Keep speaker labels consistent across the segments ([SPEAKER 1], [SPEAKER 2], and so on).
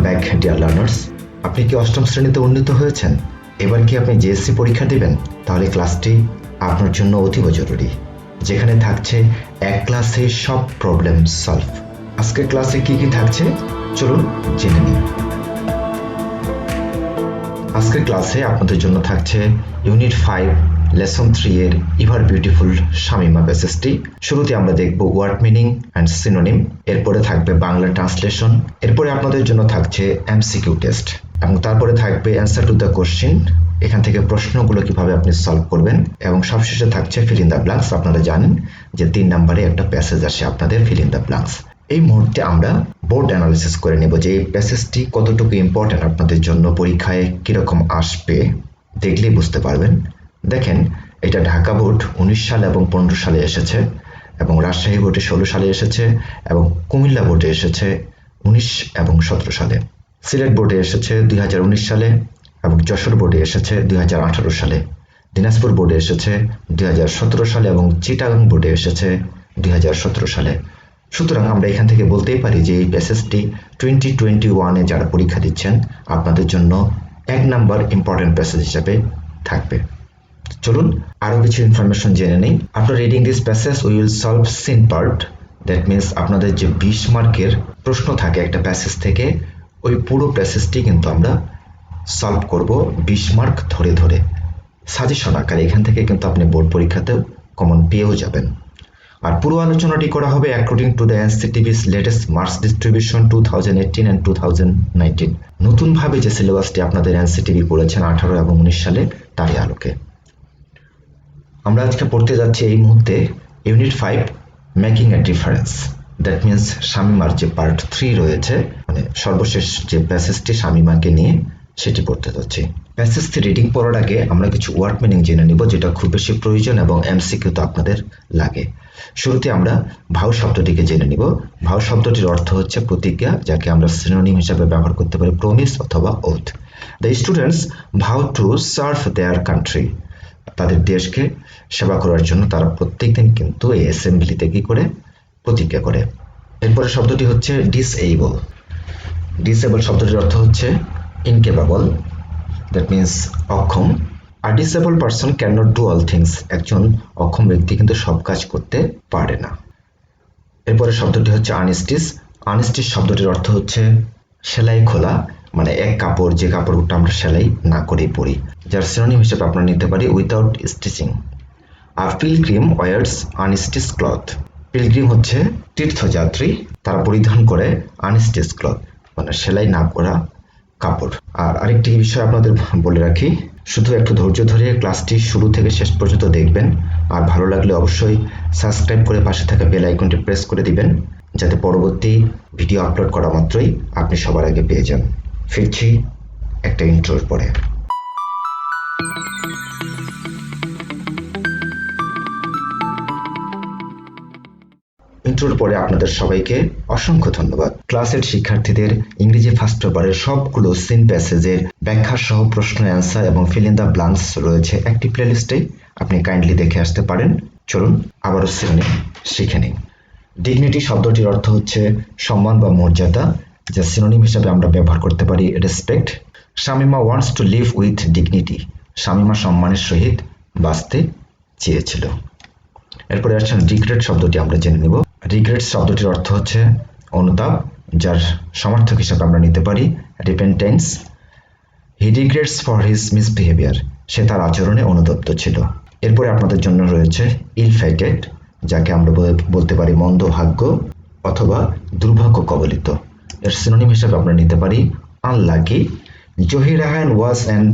[SPEAKER 1] Back dear learners. আপনি কি অষ্টম শ্রেণীতে উন্নীত হয়েছেন? এবার কি আপনি জেএসসি পরীক্ষা দিবেন? তাহলে ক্লাসটি আপনার জন্য অতীব জরুরি, যেখানে থাকছে এক ক্লাসে সব প্রবলেম সলভ। আজকের ক্লাসে কি কি থাকছে চলুন জেনে নিই। আজকের ক্লাসে আপনাদের জন্য থাকছে ইউনিট 5 লেসন 3 এর ইভার বিউটিফুল শামিমা প্যাসেজটি। শুরুতে আমরা দেখব ওয়ার্ড মিনিং অ্যান্ড সিনোনিম, এরপরে থাকবে বাংলা ট্রান্সলেশন, এরপরে আপনাদের জন্য থাকছে এমসিকিউ টেস্ট এবং তারপরে থাকবে অ্যান্সার টু দ্য কোশ্চেন, এখান থেকে প্রশ্নগুলো কিভাবে আপনি সলভ করবেন, এবং সবশেষে থাকছে ফিল ইন দ্য ব্ল্যাঙ্কস। আপনারা জানেন যে 3 নম্বরে একটা প্যাসেজ আসে আপনাদের ফিল ইন দ্য ব্ল্যাঙ্কস। এই মুহূর্তে আমরা বোর্ড অ্যানালিসিস করে নেব যে এই প্যাসেজটি কতটুকু ইম্পর্টেন্ট আপনাদের জন্য, পরীক্ষায় কিরকম আসবে দেখলেই বুঝতে পারবেন। দেখেন, এটা ঢাকা বোর্ড 19 সালে এবং 15 সালে এসেছে, এবং রাজশাহী বোর্ডে 16 সালে এসেছে, এবং কুমিল্লা বোর্ডে এসেছে 19 এবং 17 সালে। সিলেট বোর্ডে এসেছে 2019 সালে, এবং যশোর বোর্ডে এসেছে 2018 সালে। দিনাজপুর বোর্ডে এসেছে 2017 সালে, এবং চিটাগাং বোর্ডে এসেছে 2017 সালে। সুতরাং আমরা এখান থেকে বলতেই পারি যে এই প্যাসেজটি 2021-এ যারা পরীক্ষা দিচ্ছেন আপনাদের জন্য 1 নাম্বার ইম্পর্টেন্ট প্যাসেজ হিসেবে থাকবে। চলুন আরো কিছু ইনফরমেশন জেনে নেই। After reading this passage we will solve seen part. That means আপনাদের যে 20 মার্কের প্রশ্ন থাকে একটা প্যাসেজ থেকে, ওই পুরো প্যাসেজটি কিন্তু আমরা সলভ করব 20 মার্ক ধরে ধরে সাজেশন আকারে। এখান থেকে কিন্তু আপনি বোর্ড পরীক্ষাতেও কমন পেয়েও যাবেন। আর পুরো আলোচনাটি করা হবে according to the NCTB's latest marks distribution 2018 and 2019। নতুনভাবে যে সিলেবাসটি আপনাদের এনসিটিভি করেছেন 18 এবং 19 সালে, তারই আলোকে আমরা আজকে পড়তে যাচ্ছি এই মুহূর্তে unit 5 making a difference. That means শামিমার যে পার্ট 3 রয়েছে, মানে সর্বশেষ যে প্যাসেজটি শামিমাকে নিয়ে, সেটি পড়তে যাচ্ছি। প্যাসেজটি রিডিং পড়ার আগে আমরা কিছু ওয়ার্ড মিনিং জেনে নিব, যেটা খুব বেশি প্রয়োজন এবং এমসিকিউ তো আপনাদের লাগে। শুরুতে আমরা ভাও শব্দটিকে জেনে নিব। ভাও শব্দটির অর্থ হচ্ছে প্রতিজ্ঞা, যাকে আমরা সিনোনিম হিসেবে ব্যবহার করতে পারি প্রমিস অথবা ওথ। দ্য স্টুডেন্টস ভাও টু সার্ভ দেয়ার কান্ট্রি। তাদের দেশকে সেবা করার জন্য তারা প্রত্যেকদিন কিন্তু এই অ্যাসেম্বলিতে কি করে প্রতিজ্ঞা করে। এরপরে শব্দটি হচ্ছে ডিসএবল। ডিসএবল শব্দটির অর্থ হচ্ছে ইনকেপাবল, দ্যাট মিনস অক্ষম। আর disable person can not do all things. একজন অক্ষম ব্যক্তি কিন্তু সব কাজ করতে পারে না। এরপরে শব্দটি হচ্ছে আনস্টিচ। আনস্টিচ শব্দটির অর্থ হচ্ছে সেলাই খোলা, মানে এক কাপড় যে কাপড়টা আমরা সেলাই না করেই পরি, যার সিনোনিম হিসেবে আপনারা নিতে পারি উইথাউট স্টিচিং। আর পিলগ্রিম ওয়ার্স আনস্টিচ ক্লথ। পিলগ্রিম হচ্ছে তীর্থযাত্রী, তারা পরিধান করে আনস্টিচ ক্লথ, মানে সেলাই না করা কাপড়। আর আরেকটি বিষয় আপনাদের বলে রাখি, শুধু একটু ধৈর্য ধরে ক্লাসটি শুরু থেকে শেষ পর্যন্ত দেখবেন। আর ভালো লাগলে অবশ্যই সাবস্ক্রাইব করে পাশে থাকা বেল আইকনটি প্রেস করে দিবেন, যাতে পরবর্তী ভিডিও আপলোড করা মাত্রই আপনি সবার আগে পেয়ে যান। ফিরছি একটা ইন্ট্রোর পরে। ইন্ট্রোর পরে আপনাদের সবাইকে অসংখ্য ধন্যবাদ। ক্লাসের শিক্ষার্থীদের ইংরেজি ফার্স্ট পেপারের সবগুলো সিন প্যাসেজের ব্যাখ্যা সহ প্রশ্ন, অ্যান্সার এবং ফিল ইন দ্য ব্ল্যাঙ্কস রয়েছে একটি প্লেলিস্টে, আপনি কাইন্ডলি দেখে আসতে পারেন। চলুন আবারও সিনোনিম শিখে নিই। ডিগনিটি শব্দটির অর্থ হচ্ছে সম্মান বা মর্যাদা, যা সিনোনিম হিসেবে আমরা ব্যবহার করতে পারি respect. Shamima wants two live with dignity. Shamima সম্মানের সহিত বাঁচতে চেয়েছিল। এরপরে আসছেন রিগ্রেট শব্দটি আমরা জেনে নিব। রিগ্রেট শব্দটির অর্থ হচ্ছে অনুতাপ, যার সমার্থক হিসাবে আমরা নিতে পারি repentance. He regrets for his misbehaviour. সে তার আচরণে অনুতপ্ত ছিল। এরপরে আপনাদের জন্য রয়েছে ইল ফেটেড, যাকে আমরা বলতে পারি মন্দ ভাগ্য অথবা দুর্ভাগ্য কবলিত। এর সিনোনিম হিসাবে আমরা নিতে পারি unlucky. Zahir Raihan was an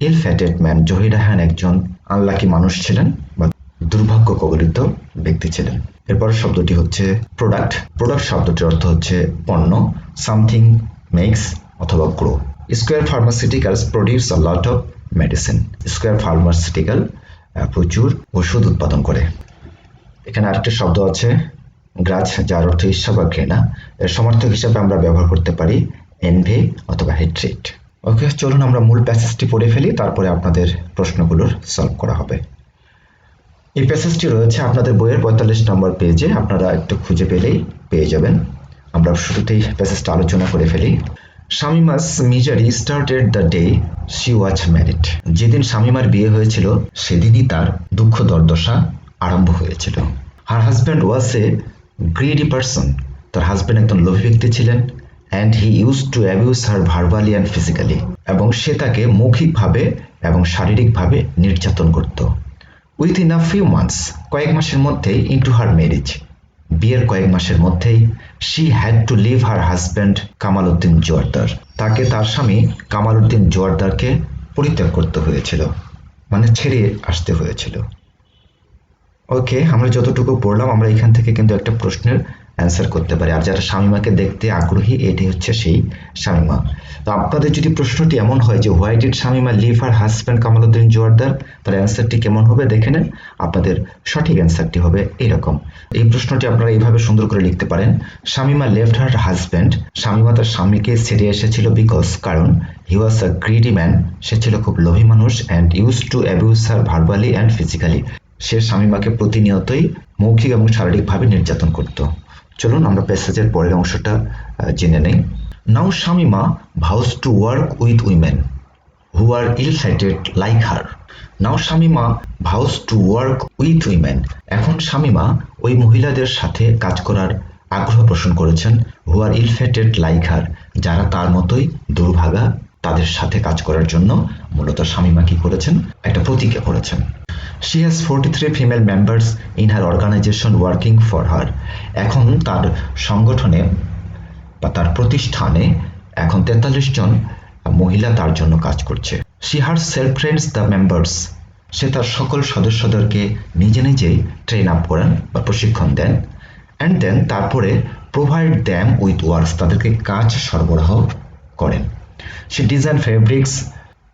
[SPEAKER 1] ill fated man. Zahir Raihan একজন আনলাকি মানুষ ছিলেন বা দুর্ভাগ্য কবলিত ব্যক্তি ছিলেন। এরপর শব্দটি হচ্ছে প্রোডাক্ট। প্রোডাক্ট শব্দটির অর্থ হচ্ছে পণ্য, সামথিং মেক্স অথবা grow. Square pharmaceuticals produce a lot of medicine. Square pharmaceutical প্রচুর ওষুধ উৎপাদন করে। এখানে আরেকটি শব্দ আছে গ্রাজ, যার অর্থ ঈর্ষা বা ঘৃণা। এর সমার্থক হিসাবে আমরা ব্যবহার করতে পারি এনভি অথবা হেট্রেট। ওকে, চলুন আমরা মূল প্যাসেজটি পড়ে ফেলি, তারপরে আপনাদের প্রশ্নগুলোর সলভ করা হবে। এই প্যাসেজটি রয়েছে আপনাদের বইয়ের 45 নম্বর পেজে, আপনারা একটু খুঁজে পেলেই পেয়ে যাবেন। আমরা শুরুতেই প্যাসেজটা আলোচনা করে ফেলি। Shamima's misery started the day she was married. যেদিন শামিমার বিয়ে হয়েছিল সেদিনই তার দুঃখ দুর্দশা আরম্ভ হয়েছিল। Her husband was a greedy person. তার হাজব্যান্ড একজন লোভী ব্যক্তি ছিলেন। And he use to abuse her verbally and physically. এবং সে তাকে মৌখিকভাবে এবং শারীরিকভাবে নির্যাতন করত। উইথিন আ ফিউ মান্থস, কয়েক মাসের মধ্যেই ইনটু হার ম্যারেজ, বিয়ের কয়েক মাসের মধ্যেই she had to leave her husband Kamal Uddin Joardar. তাকে তার স্বামী কামাল উদ্দিন জোয়ারদারকে পরিত্যাগ করতে হয়েছিল, মানে ছেড়ে আসতে হয়েছিল। ওকে, আমরা যতটুকু পড়লাম আমরা এখান থেকে কিন্তু একটা প্রশ্নের অ্যান্সার করতে পারি। আর যারা শামিমাকে দেখতে আগ্রহী এটি হচ্ছে সেই শামিমা। তো আপনাদের যদি প্রশ্নটি এমন হয় যে why did Shamima leave her husband Kamaluddin Joardar, তার অ্যান্সারটি কেমন হবে দেখে নেন। আপনাদের সঠিক অ্যান্সারটি হবে এরকম। এই প্রশ্নটি আপনারা এইভাবে সুন্দর করে লিখতে পারেন, Shamima left her husband. Shamima তার স্বামীকে ছেড়ে এসেছিল কারণ হি ওয়াজ আ গ্রিডি ম্যান, সে ছিল খুব লোভী মানুষ, and use to abuse her verbally and physically, সে শামিমাকে প্রতিনিয়তই মৌখিক এবং শারীরিকভাবে নির্যাতন করত। চলুন আমরা প্যাসেজের পরের অংশটা জেনে নেই। Now Shamima vows to work with women who are ill-fated like her. Now Shamima vows to work with women. এখন শামিমা ওই মহিলাদের সাথে কাজ করার আগ্রহ পোষণ করেছেন, হু আর ইল-ফ্যাটেড লাইক হার, যারা তার মতোই দুর্ভাগা। তাদের সাথে কাজ করার জন্য মূলত শামিমা কি করেছেন, একটা প্রতিজ্ঞা করেছেন। She has 43 female members in her organization working for her. এখন তার সংগঠনে বা তার প্রতিষ্ঠানে এখন 43 জন মহিলা তার জন্য কাজ করছে। She herself trains the members. সে তার সকল সদস্যদেরকে নিজে নিজেই ট্রেন আপ করেন বা প্রশিক্ষণ দেন। অ্যান্ড দেন তারপরে প্রোভাইড দ্যাম উইথ ওয়ার্কস, তাদেরকে কাজ সরবরাহ করেন। She design fabrics,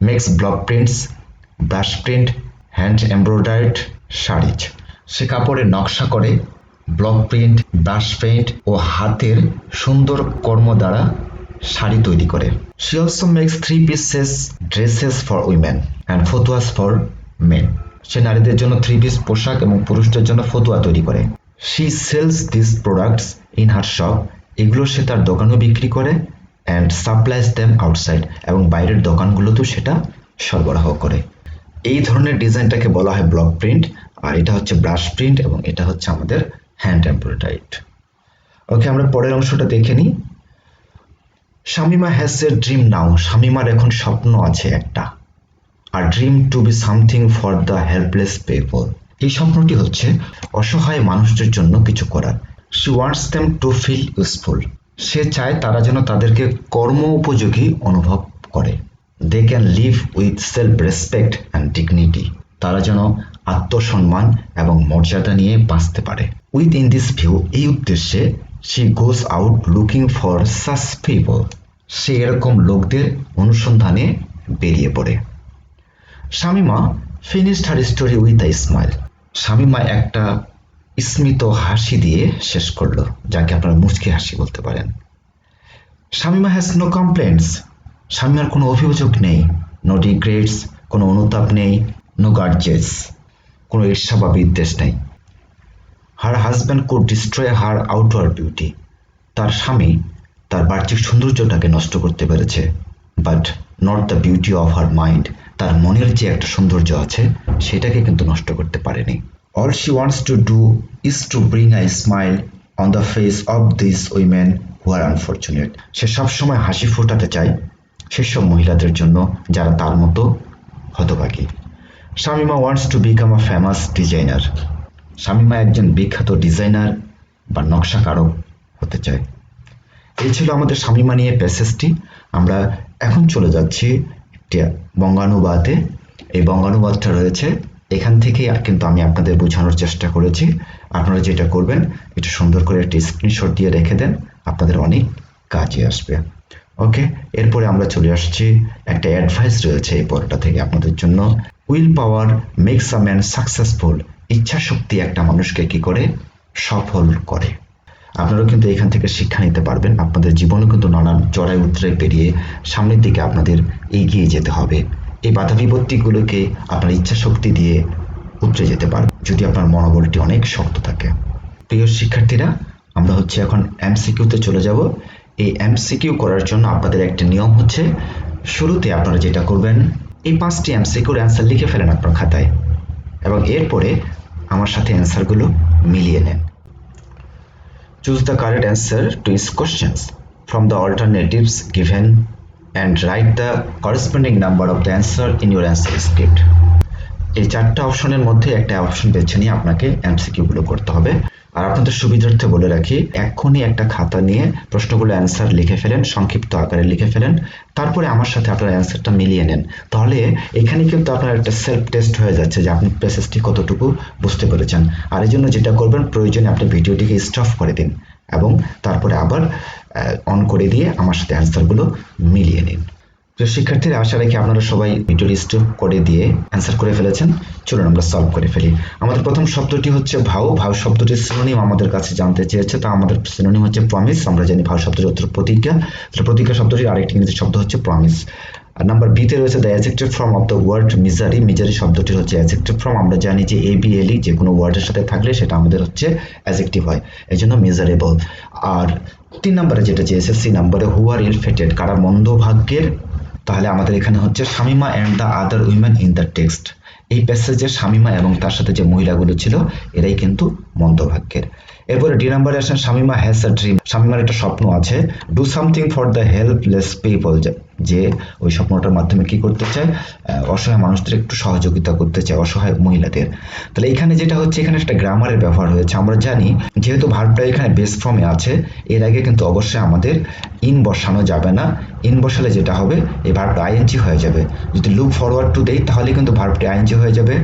[SPEAKER 1] makes block prints, brush print, hand embroidered saris. সে কাপড়ের নকশা করে, ব্লক প্রিন্ট, ব্রাশ পেইন্ট ও হাতের সুন্দর কর্ম দ্বারা শাড়ি তৈরি করে। She also makes 3 pieces dresses for women and fatuas for men. সে নারীদের জন্য 3 পিস পোশাক এবং পুরুষদের জন্য ফতুয়া তৈরি করে। She sells this products in her shop. এগুলো সে তার দোকানেও বিক্রি করে। অ্যান্ড সাপ্লাইজ দেম আউটসাইড, এবং বাইরের দোকানগুলোতেও সেটা সরবরাহ করে। এই ধরনের ডিজাইনটাকে বলা হয় ব্লক প্রিন্ট, আর এটা হচ্ছে ব্রাশ প্রিন্ট, এবং এটা হচ্ছে আমাদের হ্যান্ড এমব্রয়ডারিড। ওকে, আমরা পরের অংশটা দেখে নিই। Shamima has a dream now. শামিমার এখন স্বপ্ন আছে একটা, আর dream to be something for the helpless people. এই স্বপ্নটি হচ্ছে অসহায় মানুষদের জন্য কিছু করার। She wants them to feel useful. সে চায় তারা যেন তাদেরকে কর্ম উপযোগী অনুভব করে। They can live with self respect and dignity. তারা যেন আত্মসম্মান এবং মর্যাদা নিয়ে বাঁচতে পারে। উইথ ইন দিস ভিউ, এই উদ্দেশ্যে she goes out looking for such people. সে এরকম লোকদের অনুসন্ধানে বেরিয়ে পড়ে। Shamima finished her story with a smile. Shamima একটা স্মিত হাসি দিয়ে শেষ করলো, যাকে আপনারা মুচকি হাসি বলতে পারেন। Shamima has no complaints. শামিমার কোনো অভিযোগ নেই। নো রিগ্রেটস, কোনো অনুতাপ নেই। নো গার্জেস, কোনো ঈর্ষা বা বিদ্বেষ নেই। হার husband could destroy her outward beauty. তার স্বামী তার বাহ্যিক সৌন্দর্যটাকে নষ্ট করতে পেরেছে, but not the beauty of her mind. তার মনের যে একটা সৌন্দর্য আছে সেটাকে কিন্তু নষ্ট করতে পারেনি। All she wants to do is to bring a smile on the face of this women who are unfortunate. সে সবসময় হাসি ফোটাতে চায় সেসব মহিলাদের জন্য যারা তার মতো হতভাগী। Shamima wants to become a famous designer. Shamima একজন বিখ্যাত ডিজাইনার বা নকশাকারক হতে চায়। এই ছিল আমাদের শামিমা নিয়ে প্যাসেজটি। আমরা এখন চলে যাচ্ছি একটি বঙ্গানুবাদে। এই বঙ্গানুবাদটা রয়েছে এখান থেকে, কিন্তু আমি আপনাদের বোঝানোর চেষ্টা করেছি। আপনারা যেটা করবেন, এটা সুন্দর করে একটি স্ক্রিনশট দিয়ে রেখে দেন, আপনাদের অনেক কাজে আসবে। ওকে, এরপরে আমরা চলে আসছি একটা অ্যাডভাইস রয়েছে এই পড়াটা থেকে আপনাদের জন্য। Will power makes a man successful. ইচ্ছা শক্তি একটা মানুষকে কি করে, সফল করে। আপনারাও কিন্তু এখান থেকে শিক্ষা নিতে পারবেন। আপনাদের জীবনে কিন্তু নানান চড়াই উতরাই পেরিয়ে সামনের দিকে আপনাদের এগিয়ে যেতে হবে। এই বাধা বিপত্তিগুলোকে আপনার ইচ্ছা শক্তি দিয়ে উতরে যেতে পারবেন যদি আপনার মনোবলটি অনেক শক্ত থাকে। প্রিয় শিক্ষার্থীরা, আমরা হচ্ছে এখন এমসিকিউতে চলে যাব। এই এমসিকিউ করার জন্য আপনাদের একটা নিয়ম হচ্ছে, শুরুতে আপনারা যেটা করবেন, এই 5টি এমসিকিউর অ্যান্সার লিখে ফেলেন আপনার খাতায় এবং এরপরে আমার সাথে অ্যান্সারগুলো মিলিয়ে নেন। Choose the correct answer to each questions from the alternatives given and write the corresponding number of the answer in your answer script. এই 4টা অপশনের মধ্যে একটা অপশন বেছে নিয়ে আপনাকে এমসিকিউগুলো করতে হবে। আর আপনাদের সুবিধার্থে বলে রাখি, এক্ষুনি একটা খাতা নিয়ে প্রশ্নগুলো অ্যান্সার লিখে ফেলেন, সংক্ষিপ্ত আকারে লিখে ফেলেন, তারপরে আমার সাথে আপনার অ্যান্সারটা মিলিয়ে নেন। তাহলে এখানে কিন্তু আপনার একটা সেলফ টেস্ট হয়ে যাচ্ছে যে আপনি প্যাসেজটি কতটুকু বুঝতে পেরেছেন। আর এই জন্য যেটা করবেন, প্রয়োজনে আপনি ভিডিওটিকে স্টপ করে দিন এবং তারপরে আবার অন করে দিয়ে আমার সাথে অ্যান্সারগুলো মিলিয়ে নিন। প্রিয় শিক্ষার্থীরা, আশা রাখি আপনারা সবাই ভিডিওটি স্টপ করে দিয়ে অ্যান্সার করে ফেলেছেন। চলুন আমরা সলভ করে ফেলি। আমাদের প্রথম শব্দটি হচ্ছে ভাও। ভাও শব্দটির সিনোনিম আমাদের কাছে জানতে চেয়েছে, তা আমাদের সিনোনিম হচ্ছে প্রমিস। আমরা জানি ভাও শব্দটির অর্থ প্রতিজ্ঞা, তাহলে প্রতিজ্ঞা শব্দটির আরেকটি ইংরেজি শব্দ হচ্ছে প্রমিস। আর নাম্বার বিতে রয়েছে the adjective form of the word misery. Misery শব্দটির হচ্ছে অ্যাডজেক্টিভ ফর্ম। আমরা জানি যে এবিএলই যে কোনো ওয়ার্ডের সাথে থাকলে সেটা আমাদের হচ্ছে অ্যাডজেক্টিভ হয়, এই জন্য মিজারেবল। আর 3 নম্বরে যেটা চেয়েছে, সি নম্বরে, হু আর ইল ফেটেড, কারা মন্দ ভাগ্যের। তাহলে আমাদের এখানে হচ্ছে Shamima and the other women in the text. এই প্যাসেজে শামিমা এবং তার সাথে যে মহিলাগুলো ছিল এরাই কিন্তু মন্দভাগ্যের। এরপরে ডি নাম্বারে আসেন, শামিমা হ্যাজ আ ড্রিম। শামিমার একটা স্বপ্ন আছে, do something for the helpless people, যে ওই স্বপ্নটার মাধ্যমে কি করতে চায়, অসহায় মানুষদের একটু সহযোগিতা করতে চায়, অসহায় মহিলাদের। তাহলে এখানে যেটা হচ্ছে, এখানে একটা গ্রামারের ব্যবহার হয়েছে। আমরা জানি যেহেতু ভার্বটা এখানে বেস ফর্মে আছে, এর আগে কিন্তু অবশ্যই আমাদের ইন বসানো যাবে না। ইন বসালে যেটা হবে, এই ভার্বটা আইএনজি হয়ে যাবে। যদি লুক ফরওয়ার্ড টু দেই তাহলে কিন্তু ভার্বটি আইএনজি হয়ে যাবে,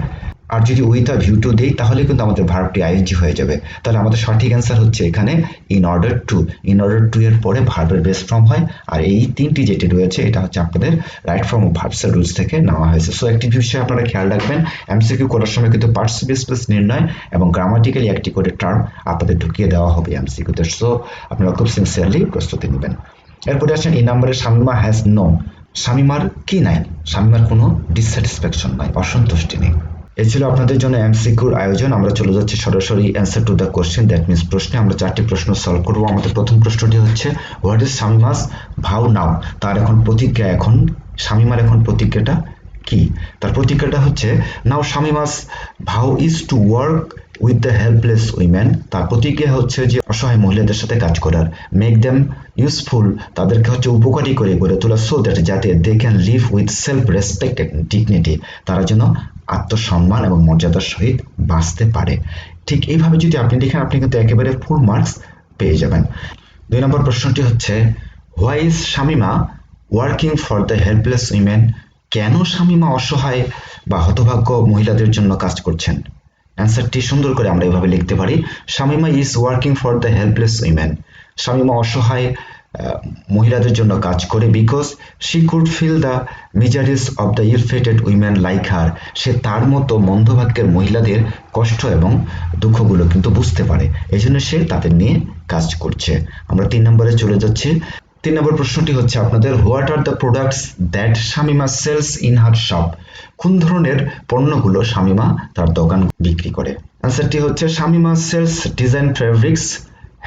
[SPEAKER 1] আর যদি উইথ আ ভিউ টু দেই তাহলে কিন্তু আমাদের ভার্বটি আইএনজি হয়ে যাবে। তাহলে আমাদের সঠিক অ্যান্সার হচ্ছে এখানে in order to. In order to এর পরে ভার্বের বেস ফর্ম হয়, আর এই 3টি যেটি রয়েছে এটা হচ্ছে আপনাদের রাইট ফর্ম অফ ভার্বসের রুলস থেকে নেওয়া হয়েছে। সো একটি বিষয় আপনারা খেয়াল রাখবেন, এমসিকিউ করার সময় কিন্তু পার্টিসিপেন্ট প্লেস নির্ণয় এবং গ্রামাটিক্যালি একটি করে টার্ম আপনাদের ঢুকিয়ে দেওয়া হবে এমসিকিউতে। সো আপনারা খুব সিনসিয়ারলি প্রস্তুতি নেবেন। এরপরে আসেন এই নাম্বারে, শামিমা হ্যাজ নো। শামিমার কি নাই? শামিমার কোনো ডিসস্যাটিসফ্যাকশন নাই, অসন্তুষ্টি নেই। এই ছিল আপনাদের জন্য এমসিকিউর আয়োজন। আমরা চলে যাচ্ছি সরাসরি answer to the question, that means প্রশ্নে। আমরা 4টি প্রশ্ন সলভ করব। আমাদের প্রথম প্রশ্নটি হচ্ছে, হোয়াট ইজ শামিমাস ভাও নাও? তার এখন প্রতিজ্ঞা, এখন শামিমার এখন প্রতিজ্ঞাটা কি? তার প্রতিজ্ঞাটা হচ্ছে, নাও শামিমাস ভাও is two work with the helpless women. তার প্রতিজ্ঞা হচ্ছে যে অসহায় মহিলাদের সাথে কাজ করার, মেক দেম ইউজফুল, তাদেরকে হচ্ছে উপকারী করে গড়ে তোলা, সো দ্যাট যাতে they can live with self respect and dignity, তারা যেন আত্মসম্মান এবং মর্যাদার সহিত বাঁচতে পারে। ঠিক এইভাবে যদি আপনি লিখেন, আপনি কিন্তু একেবারে ফুল মার্কস পেয়ে যাবেন। 2 নম্বর প্রশ্নটি হচ্ছে, why is Shamima working for the helpless women? কেন শামিমা অসহায় বা হতভাগ্য মহিলাদের জন্য কাজ করছেন? অ্যান্সারটি সুন্দর করে আমরা এভাবে লিখতে পারি, Shamima is working for the helpless women. Shamima অসহায় মহিলাদের জন্য কাজ করে, because she could feel the miseries of the ill-fated women like her. সে তার মতো মন্দভাগ্যের মহিলাদের কষ্ট এবং দুঃখগুলো কিন্তু বুঝতে পারে, এই জন্য সে তাদের নিয়ে কাজ করছে। আমরা 3 নম্বরে চলে যাচ্ছি। 3 নম্বর প্রশ্নটি হচ্ছে আপনাদের, what are the products that Shamima sells in her shop? কোন ধরনের পণ্যগুলো শামিমা তার দোকান বিক্রি করে? অ্যান্সারটি হচ্ছে, Shamima sells design fabrics,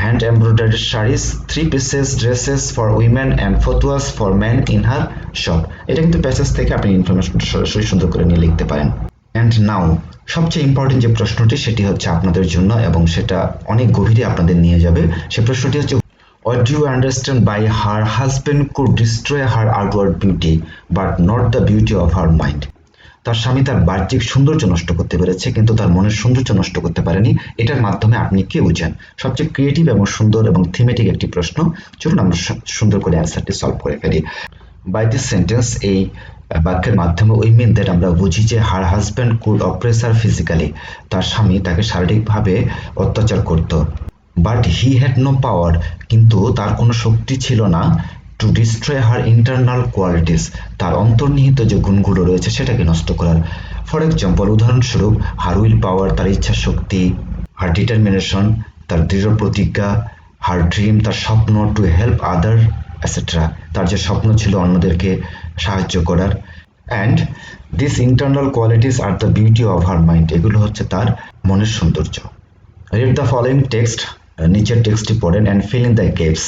[SPEAKER 1] hand embroidery saris, 3 pieces dresses for women and fatuas for men in her shop. এটা কিন্তু প্যাসেজ থেকে আপনি ইনফরমেশনটা সরাসরি সুন্দর করে নিয়ে লিখতে পারেন। অ্যান্ড নাও, সবচেয়ে ইম্পর্টেন্ট যে প্রশ্নটি সেটি হচ্ছে আপনাদের জন্য এবং সেটা অনেক গভীরে আপনাদের নিয়ে যাবে। সে প্রশ্নটি হচ্ছে, what do you understand by her husband could destroy her outward beauty but not the beauty of her mind? তার স্বামী তার বাহ্যিক সৌন্দর্য নষ্ট করতে পেরেছে কিন্তু তার মনের সৌন্দর্য নষ্ট করতে পারেনি। এটার মাধ্যমে আপনি কি বুঝেন? সবচেয়ে ক্রিয়েটিভ এবং সুন্দর এবং থিমেটিক একটি প্রশ্ন। চলুন আমরা সুন্দর করে অ্যান্সারটি সলভ করে ফেলি। বাই দিস সেন্টেন্স, এই বাক্যের মাধ্যমে উই মিন দ্যাট আমরা বুঝি যে her husband could oppress her physically, তার স্বামী তাকে শারীরিকভাবে অত্যাচার করত, but he had no power, কিন্তু তার কোনো শক্তি ছিল না, to destroy her internal qualities, তার অন্তর্নিহিত যে গুণগুলো রয়েছে সেটাকে নষ্ট করার। ফর এক্সাম্পল, উদাহরণস্বরূপ, হার উইল পাওয়ার, তার ইচ্ছা শক্তি, হার ডিটারমিনেশন, তার দৃঢ় প্রতিজ্ঞা, হার ড্রিম, তার স্বপ্ন, টু হেল্প আদার এটসেট্রা, তার যে স্বপ্ন ছিল অন্যদেরকে সাহায্য করার। And this internal qualities are the beauty of her mind, এগুলো হচ্ছে তার মনের সৌন্দর্য। রিড দ্য ফলোয়িং টেক্সট, নিচের টেক্সটটি পড়েন, and fill in the gaps,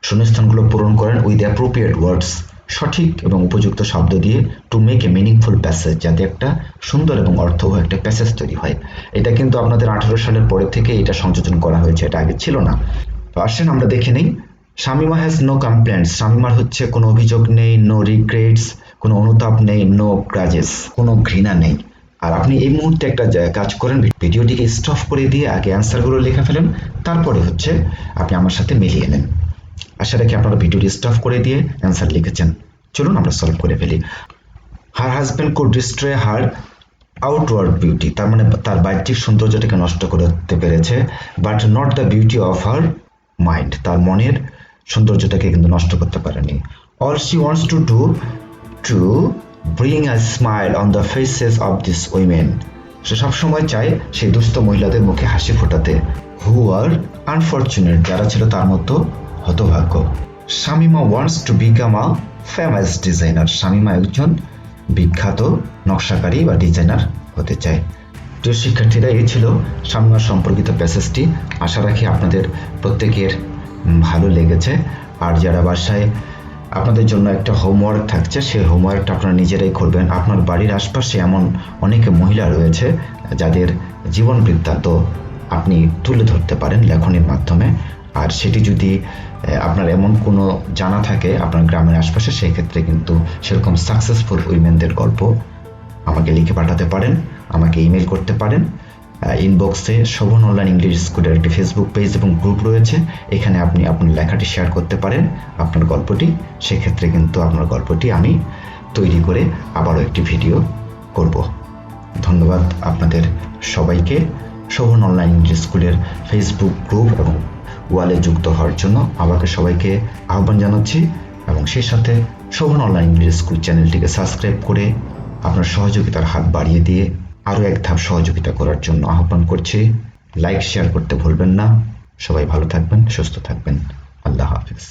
[SPEAKER 1] শূন্যস্থানগুলো পূরণ করেন উইথ অ্যাপ্রোপ্রিয়েট ওয়ার্ডস, সঠিক এবং উপযুক্ত শব্দ দিয়ে, to make a meaningful passage, যাতে একটা সুন্দর এবং অর্থবহ একটা প্যাসেজ তৈরি হয়। এটা কিন্তু আপনাদের 18 সালের পরে থেকে এটা সংযোজন করা হয়েছে, এটা আগে ছিল না। তো আসেন আমরা দেখে নেই। শামিমা হ্যাজ নো কমপ্লেন্টস, শামিমার হচ্ছে কোনো অভিযোগ নেই, নো রিগ্রেটস, কোনো অনুতাপ নেই, নো গ্রাজেস, কোনো ঘৃণা নেই। আর আপনি এই মুহূর্তে একটা কাজ করেন, ভিডিওটিকে স্টপ করে দিয়ে আগে অ্যান্সারগুলো লেখা ফেলেন, তারপরে হচ্ছে আপনি আমার সাথে মিলিয়ে নেন। আশা রাখি আপনারা ভিডিওটি স্টপ করে দিয়ে অ্যান্সার লিখেছেন। চলুন আমরা সলভ করে ফেলি। Her husband could destroy her outward beauty, তার মানে তার বাহ্যিক সৌন্দর্যটাকে নষ্ট করতে পেরেছে, but not the beauty of her mind, তার মনের সৌন্দর্যটাকে কিন্তু নষ্ট করতে পারেনি। All she wants to do to bring a smile on the faces of this women, সে সবসময় চায় সেই দুস্থ মহিলাদের মুখে হাসি ফোটাতে, হু আর আনফরচুনেট, যারা ছিল তার মতো হতভাগ্য। Shamima wants to become a famous designer, Shamima একজন বিখ্যাত নকশাকারী বা ডিজাইনার হতে চায়। প্রিয় শিক্ষার্থীরা, এই ছিল শামিমা সম্পর্কিত প্যাসেজটি। আশা রাখি আপনাদের প্রত্যেকের ভালো লেগেছে। আর যারা বাসায় আপনাদের জন্য একটা হোমওয়ার্ক থাকছে, সেই হোমওয়ার্কটা আপনারা নিজেরাই করবেন। আপনার বাড়ির আশপাশে এমন অনেক মহিলা রয়েছে যাদের জীবন বৃত্তান্ত আপনি তুলে ধরতে পারেন লেখনীর মাধ্যমে। আর সেটি যদি আপনার এমন কোনো জানা থাকে আপনার গ্রামের আশপাশে, সেক্ষেত্রে কিন্তু সেরকম সাকসেসফুল উইমেনদের গল্প আমাকে লিখে পাঠাতে পারেন, আমাকে ইমেল করতে পারেন। ইনবক্সে শোভন অনলাইন ইংলিশ স্কুলের একটি ফেসবুক পেজ এবং গ্রুপ রয়েছে, এখানে আপনি আপনার লেখাটি শেয়ার করতে পারেন, আপনার গল্পটি। সেক্ষেত্রে কিন্তু আপনার গল্পটি আমি তৈরি করে আবারও একটি ভিডিও করব। ধন্যবাদ আপনাদের সবাইকে শোভন অনলাইন ইংলিশ স্কুলের ফেসবুক গ্রুপ এবং ওয়ালে যুক্ত হওয়ার জন্য আমাকে সবাইকে আহ্বান জানাচ্ছি, এবং সেই সাথে শোভন অনলাইন ইংলিশ স্কুল চ্যানেলটিকে সাবস্ক্রাইব করে আপনার সহযোগিতার হাত বাড়িয়ে দিয়ে আরও এক ধাপ সহযোগিতা করার জন্য আহ্বান করছি। লাইক শেয়ার করতে ভুলবেন না। সবাই ভালো থাকবেন, সুস্থ থাকবেন। আল্লাহ হাফিজ।